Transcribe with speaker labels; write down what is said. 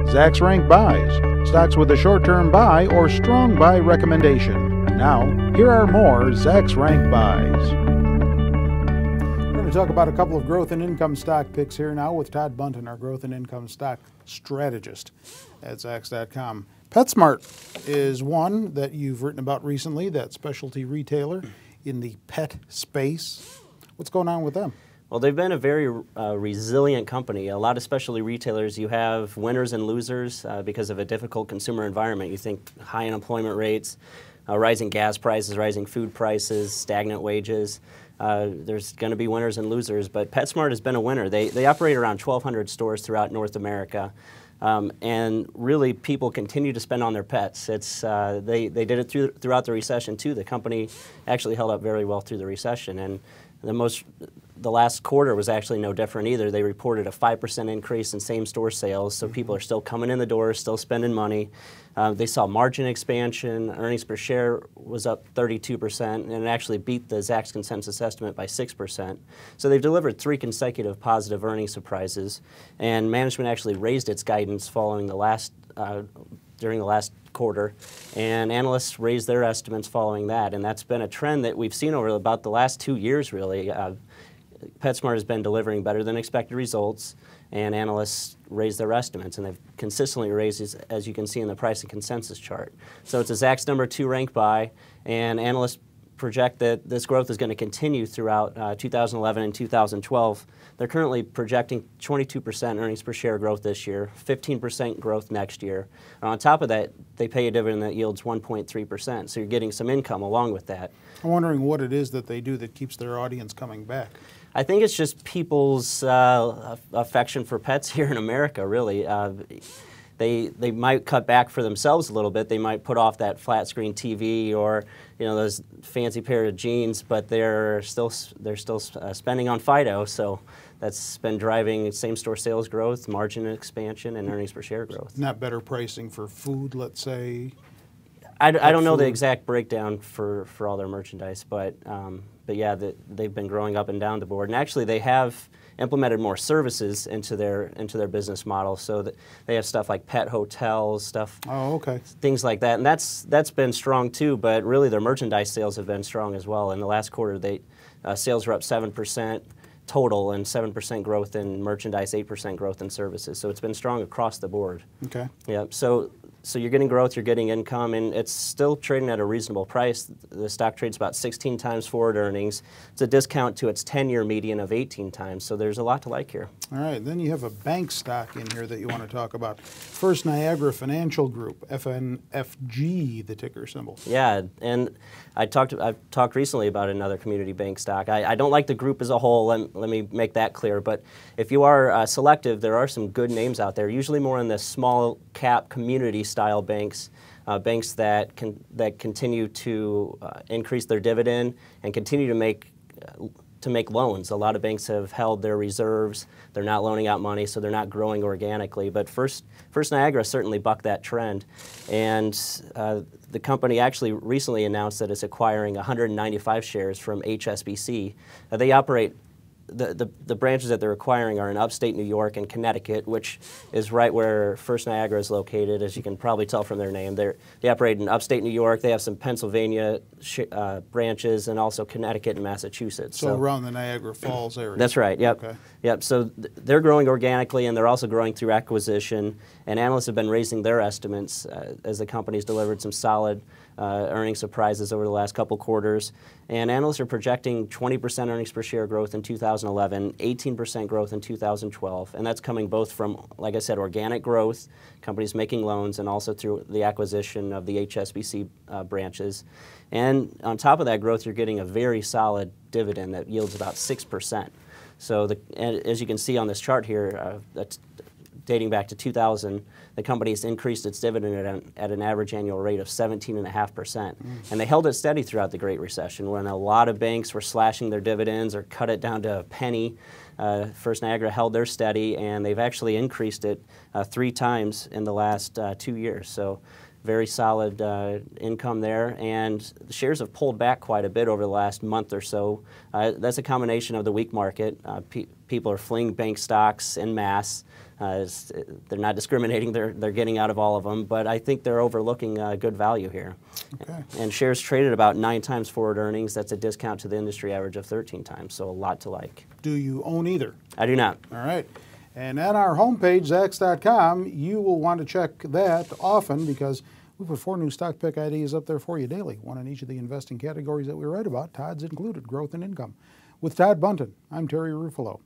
Speaker 1: Zacks Rank Buys, stocks with a short-term buy or strong buy recommendation. Now, here are more Zacks Rank Buys. We're going to talk about a couple of growth and income stock picks here now with Todd Bunton, our growth and income stock strategist at Zacks.com. PetSmart is one that you've written about recently, that specialty retailer in the pet space. What's going on with them?
Speaker 2: Well, they've been a very resilient company. A lot of specialty retailers, you have winners and losers because of a difficult consumer environment. You think high unemployment rates, rising gas prices, rising food prices, stagnant wages. There's going to be winners and losers, but PetSmart has been a winner. They operate around 1,200 stores throughout North America. And really, people continue to spend on their pets. They did it throughout the recession too. The company actually held up very well through the recession, and the last quarter was actually no different either. They reported a 5% increase in same-store sales, so people are still coming in the door, still spending money. They saw margin expansion. Earnings per share was up 32%, and it actually beat the Zacks consensus estimate by 6%. So they've delivered 3 consecutive positive earnings surprises, and management actually raised its guidance following during the last quarter, and analysts raised their estimates following that, and that's been a trend that we've seen over about the last 2 years, really. PetSmart has been delivering better than expected results, and analysts raised their estimates, and they've consistently raised, as you can see in the price and consensus chart. So it's a Zacks #2 rank buy, and analysts project that this growth is going to continue throughout 2011 and 2012. They're currently projecting 22% earnings per share growth this year, 15% growth next year. And on top of that, they pay a dividend that yields 1.3%, so you're getting some income along with that.
Speaker 1: I'm wondering what it is that they do that keeps their audience coming back.
Speaker 2: I think it's just people's affection for pets here in America, really. They might cut back for themselves a little bit. They might put off that flat screen TV or those fancy pair of jeans, but they're still spending on Fido. So that's been driving same-store sales growth, margin expansion, and earnings per share growth.
Speaker 1: Not better pricing for food, let's say.
Speaker 2: I don't know the exact breakdown for all their merchandise, but yeah, they've been growing up and down the board, and actually they have implemented more services into their business model, so that they have stuff like pet hotels, things like that, and that's been strong too. But really, their merchandise sales have been strong as well. In the last quarter, sales were up 7% total, and 7% growth in merchandise, 8% growth in services. So it's been strong across the board.
Speaker 1: Okay.
Speaker 2: Yeah. So you're getting growth, you're getting income, and it's still trading at a reasonable price. The stock trades about 16 times forward earnings. It's a discount to its 10-year median of 18 times, so there's a lot to like here.
Speaker 1: All right, then you have a bank stock in here that you want to talk about. First Niagara Financial Group, FNFG, the ticker symbol.
Speaker 2: Yeah, and I've talked recently about another community bank stock. I don't like the group as a whole, let me make that clear, but if you are selective, there are some good names out there, usually more in the small cap community style banks, banks that continue to increase their dividend and continue to make loans. A lot of banks have held their reserves. They're not loaning out money, so they're not growing organically. But First Niagara certainly bucked that trend, and the company actually recently announced that it's acquiring 195 shares from HSBC. They operate. The branches that they're acquiring are in upstate New York and Connecticut, which is right where First Niagara is located, as you can probably tell from their name. They operate in upstate New York. They have some Pennsylvania branches, and also Connecticut and Massachusetts.
Speaker 1: So around the Niagara Falls area.
Speaker 2: That's right, yep.
Speaker 1: Okay.
Speaker 2: Yep. So they're growing organically, and they're also growing through acquisition, and analysts have been raising their estimates as the company's delivered some solid earnings surprises over the last couple quarters. And analysts are projecting 20% earnings per share growth in 2011, 18% growth in 2012, and that's coming both from, like I said, organic growth, companies making loans, and also through the acquisition of the HSBC branches. And on top of that growth, you're getting a very solid dividend that yields about 6%. So as you can see on this chart here, that's dating back to 2000, the company's increased its dividend at an average annual rate of 17.5%. And they held it steady throughout the Great Recession when a lot of banks were slashing their dividends or cut it down to a penny. First Niagara held their steady, and they've actually increased it 3 times in the last 2 years. So very solid income there, and the shares have pulled back quite a bit over the last month or so. That's a combination of the weak market. people are fleeing bank stocks en masse. They're not discriminating, they're getting out of all of them, but I think they're overlooking good value here.
Speaker 1: Okay.
Speaker 2: And shares traded about 9 times forward earnings. That's a discount to the industry average of 13 times, so a lot to like.
Speaker 1: Do you own either?
Speaker 2: I do not.
Speaker 1: All right. And at our homepage, Zacks.com, you will want to check that often because we put 4 new stock pick ideas up there for you daily, one in each of the investing categories that we write about. Todd's included, growth and income. With Todd Bunton, I'm Terry Ruffalo.